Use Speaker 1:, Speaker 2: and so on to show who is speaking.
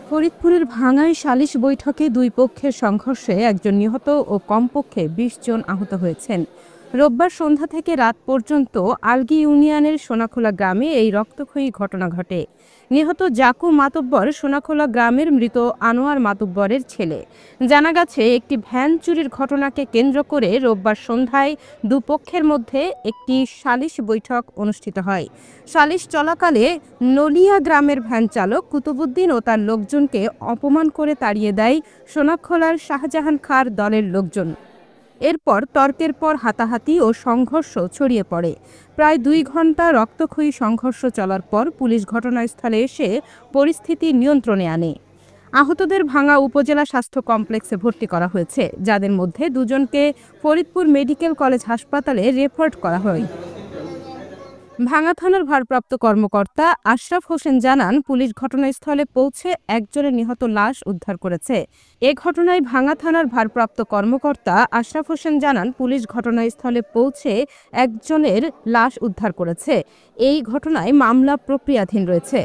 Speaker 1: ফরিদপুরের ভাঙ্গায় সালিশ বৈঠকে দুই পক্ষের সংঘর্ষে একজন নিহত ও কমপক্ষে ২০ জন আহত হয়েছেন। রোববার সন্ধ্যা থেকে রাত পর্যন্ত আলগী ইউনিয়নের সোনাখোলা গ্রামে এই রক্তক্ষয়ী ঘটনা ঘটে। নিহত জাকু মাতব্বর সোনাখোলা গ্রামের মৃত আনোয়ার মাতব্বরের ছেলে। জানা গেছে, একটি ভ্যান চুরির ঘটনাকে কেন্দ্র করে রোববার সন্ধ্যায় দুপক্ষের মধ্যে একটি সালিশ বৈঠক অনুষ্ঠিত হয়। সালিশ চলাকালে নলিয়া গ্রামের ভ্যান চালক কুতুবুদ্দিন ও তার লোকজনকে অপমান করে তাড়িয়ে দেয় সোনাখোলার শাহজাহান খাঁর দলের লোকজন। এরপর তর্কের পর হাতাহাতি ও সংঘর্ষ ছড়িয়ে পড়ে। প্রায় ২ ঘণ্টা রক্তক্ষয়ী সংঘর্ষ চলার পর পুলিশ ঘটনাস্থলে এসে পরিস্থিতি নিয়ন্ত্রণে আনে। আহতদের ভাঙ্গা উপজেলা স্বাস্থ্য কমপ্লেক্সে ভর্তি করা হয়েছে, যাদের মধ্যে ২ জনকে ফরিদপুর মেডিকেল কলেজ হাসপাতালে রেফার করা হয়। ভাঙ্গা থানার ভারপ্রাপ্ত কর্মকর্তা আশরাফ হোসেন জানান, পুলিশ ঘটনাস্থলে পৌঁছে একজনের নিহত লাশ উদ্ধার করেছে। এ ঘটনায় ভাঙ্গা থানার ভারপ্রাপ্ত কর্মকর্তা আশরাফ হোসেন জানান, পুলিশ ঘটনাস্থলে পৌঁছে একজনের লাশ উদ্ধার করেছে। এই ঘটনায় মামলা প্রক্রিয়াধীন রয়েছে।